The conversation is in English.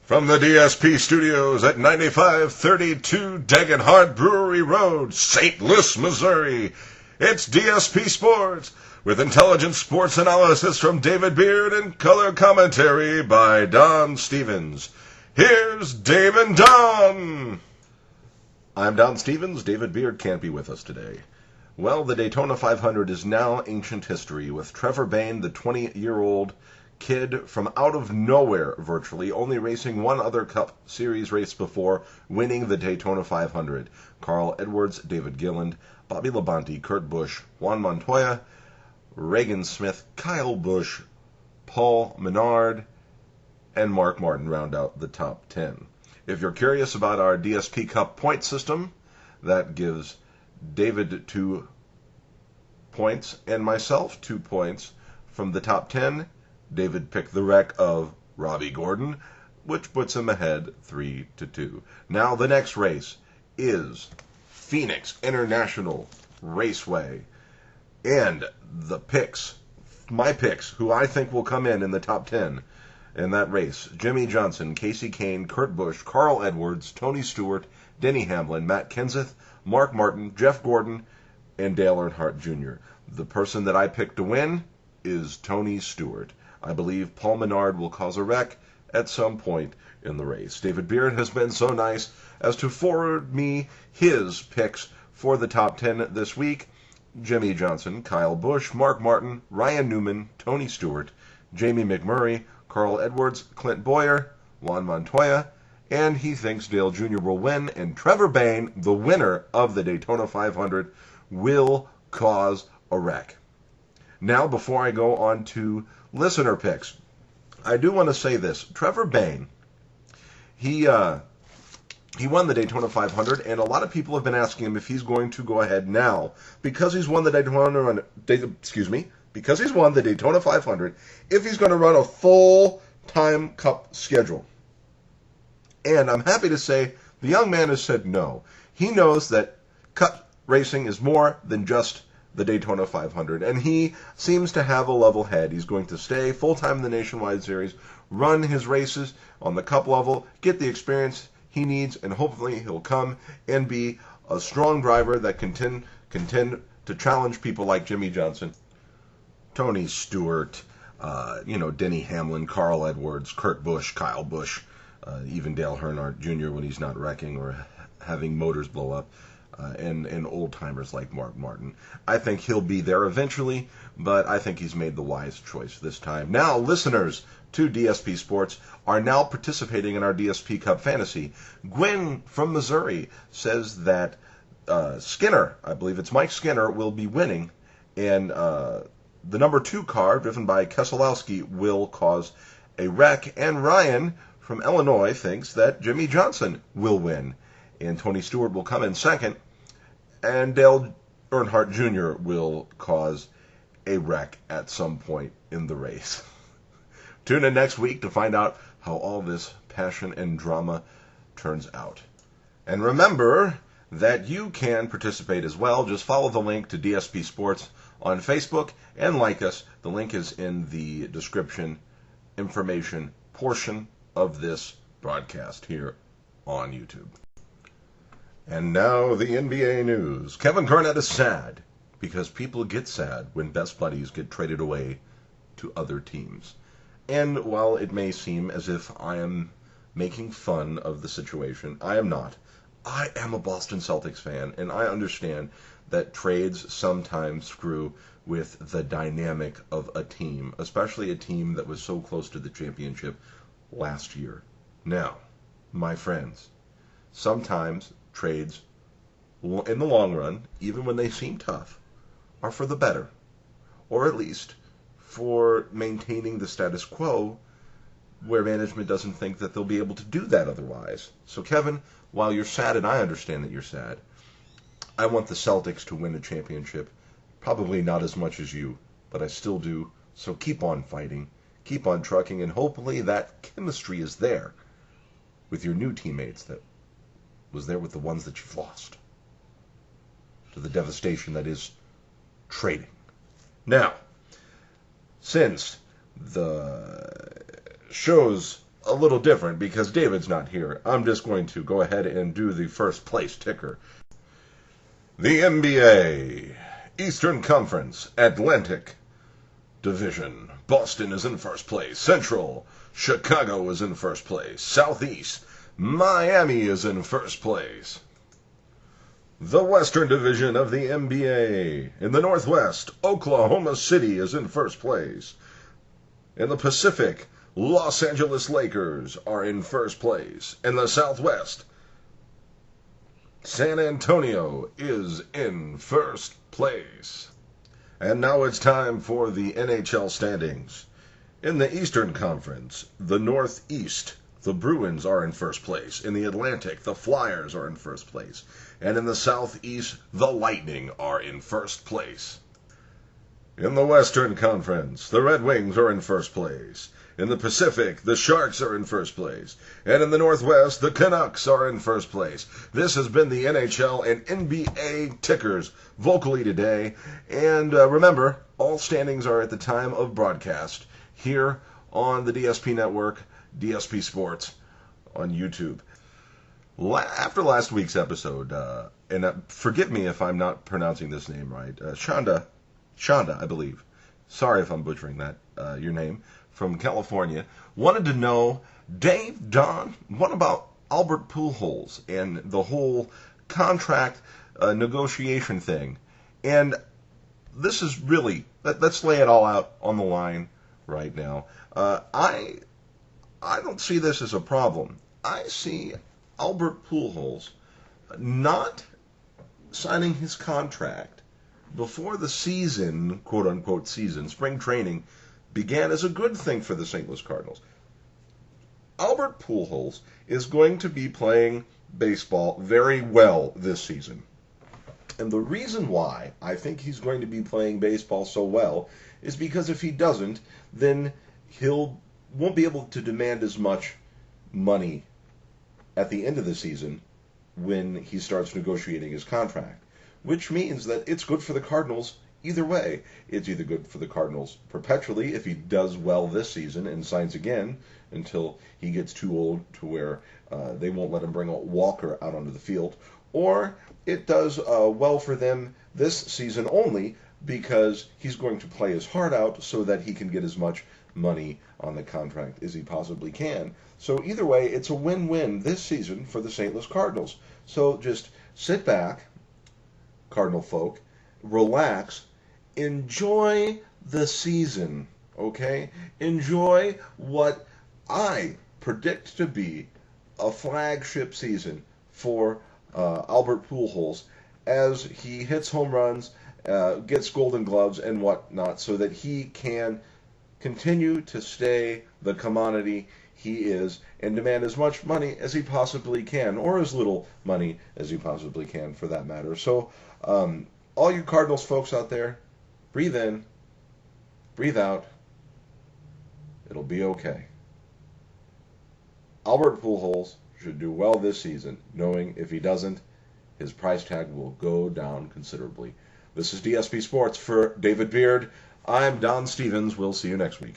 From the DSP studios at 9532 Degenhardt Brewery Road, St. Louis, Missouri, it's DSP Sports, with intelligent sports analysis from David Beard and color commentary by Don Stevens. Here's Dave and Don! I'm Don Stevens. David Beard can't be with us today. Well, the Daytona 500 is now ancient history, with Trevor Bayne, the 20-year-old kid from out of nowhere, virtually, only racing one other Cup Series race before winning the Daytona 500. Carl Edwards, David Gilliland, Bobby Labonte, Kurt Busch, Juan Montoya, Reagan Smith, Kyle Busch, Paul Menard, and Mark Martin round out the top 10. If you're curious about our DSP Cup point system, that gives David 2 points and myself 2 points from the top 10. David picked the wreck of Robbie Gordon, which puts him ahead 3-2. Now the next race is Phoenix International Raceway. And the picks, my picks, who I think will come in the top 10 in that race: Jimmy Johnson, Casey Kane, Kurt Busch, Carl Edwards, Tony Stewart, Denny Hamlin, Matt Kenseth, Mark Martin, Jeff Gordon, and Dale Earnhardt Jr. The person that I picked to win is Tony Stewart. I believe Paul Menard will cause a wreck at some point in the race. David Beard has been so nice as to forward me his picks for the top 10 this week: Jimmy Johnson, Kyle Busch, Mark Martin, Ryan Newman, Tony Stewart, Jamie McMurray, Carl Edwards, Clint Boyer, Juan Montoya, and he thinks Dale Jr. will win, and Trevor Bayne, the winner of the Daytona 500, will cause a wreck. Now, before I go on to listener picks, I do want to say this. Trevor Bayne, he won the Daytona 500, and a lot of people have been asking him if he's going to go ahead now, because he's won the Daytona 500, if he's going to run a full-time Cup schedule. And I'm happy to say the young man has said no. He knows that Cup racing is more than just the Daytona 500, and he seems to have a level head. He's going to stay full-time in the Nationwide Series, run his races on the Cup level, get the experience he needs, and hopefully he'll come and be a strong driver that can contend to challenge people like Jimmy Johnson, Tony Stewart, Denny Hamlin, Carl Edwards, Kurt Busch, Kyle Busch, even Dale Earnhardt Jr. when he's not wrecking or having motors blow up, and old-timers like Mark Martin. I think he'll be there eventually, but I think he's made the wise choice this time. Now, listeners to DSP Sports are now participating in our DSP Cup Fantasy. Gwen from Missouri says that Skinner, I believe it's Mike Skinner, will be winning, and the number 2 car, driven by Keselowski, will cause a wreck. And Ryan from Illinois thinks that Jimmy Johnson will win, and Tony Stewart will come in second, and Dale Earnhardt Jr. will cause a wreck at some point in the race. Tune in next week to find out how all this passion and drama turns out. And remember that you can participate as well. Just follow the link to DSP Sports on Facebook and like us. The link is in the description information portion of this broadcast here on YouTube. And now the NBA news. Kevin Garnett is sad because people get sad when best buddies get traded away to other teams. And while it may seem as if I am making fun of the situation, I am not. I am a Boston Celtics fan, and I understand that trades sometimes screw with the dynamic of a team, especially a team that was so close to the championship last year. Now, my friends, sometimes trades, in the long run, even when they seem tough, are for the better, or at least for maintaining the status quo where management doesn't think that they'll be able to do that otherwise. So Kevin, while you're sad, and I understand that you're sad, I want the Celtics to win a championship. Probably not as much as you, but I still do. So keep on fighting, keep on trucking, and hopefully that chemistry is there with your new teammates that was there with the ones that you've lost, to the devastation that is trading. Now, since the show's a little different because David's not here. I'm just going to go ahead and do the first place ticker. The NBA Eastern Conference Atlantic Division. Boston is in first place. Central, Chicago is in first place. Southeast, Miami is in first place. The Western Division of the NBA. In the Northwest, Oklahoma City is in first place. In the Pacific, Los Angeles Lakers are in first place. In the Southwest, San Antonio is in first place. And now it's time for the NHL standings. In the Eastern Conference, the Northeast, the Bruins are in first place. In the Atlantic, the Flyers are in first place. And in the Southeast, the Lightning are in first place. In the Western Conference, the Red Wings are in first place. In the Pacific, the Sharks are in first place. And in the Northwest, the Canucks are in first place. This has been the NHL and NBA tickers vocally today. And remember, all standings are at the time of broadcast here on the DSP Network, DSP Sports on YouTube. After last week's episode, and forgive me if I'm not pronouncing this name right, Shonda, I believe. Sorry if I'm butchering that, your name, from California, wanted to know, Dave, Don, what about Albert Pujols and the whole contract negotiation thing? And this is really, let's lay it all out on the line right now. I don't see this as a problem. I see Albert Pujols not signing his contract before the season, quote-unquote season, spring training, began as a good thing for the St. Louis Cardinals. Albert Pujols is going to be playing baseball very well this season. And the reason why I think he's going to be playing baseball so well is because if he doesn't, then won't be able to demand as much money at the end of the season when he starts negotiating his contract, which means that it's good for the Cardinals either way. It's either good for the Cardinals perpetually if he does well this season and signs again until he gets too old to where they won't let him bring Walker out onto the field, or it does well for them this season only because he's going to play his heart out so that he can get as much money on the contract as he possibly can. So either way, it's a win-win this season for the St. Louis Cardinals. So just sit back, Cardinal folk, relax, enjoy the season, okay? Enjoy what I predict to be a flagship season for Albert Pujols as he hits home runs, gets Golden Gloves and whatnot, so that he can continue to stay the commodity he is and demand as much money as he possibly can, or as little money as he possibly can for that matter. So all you Cardinals folks out there, breathe in, breathe out, it'll be okay. Albert Pujols should do well this season, knowing if he doesn't, his price tag will go down considerably. This is DSP Sports for David Beard. I'm Don Stevens. We'll see you next week.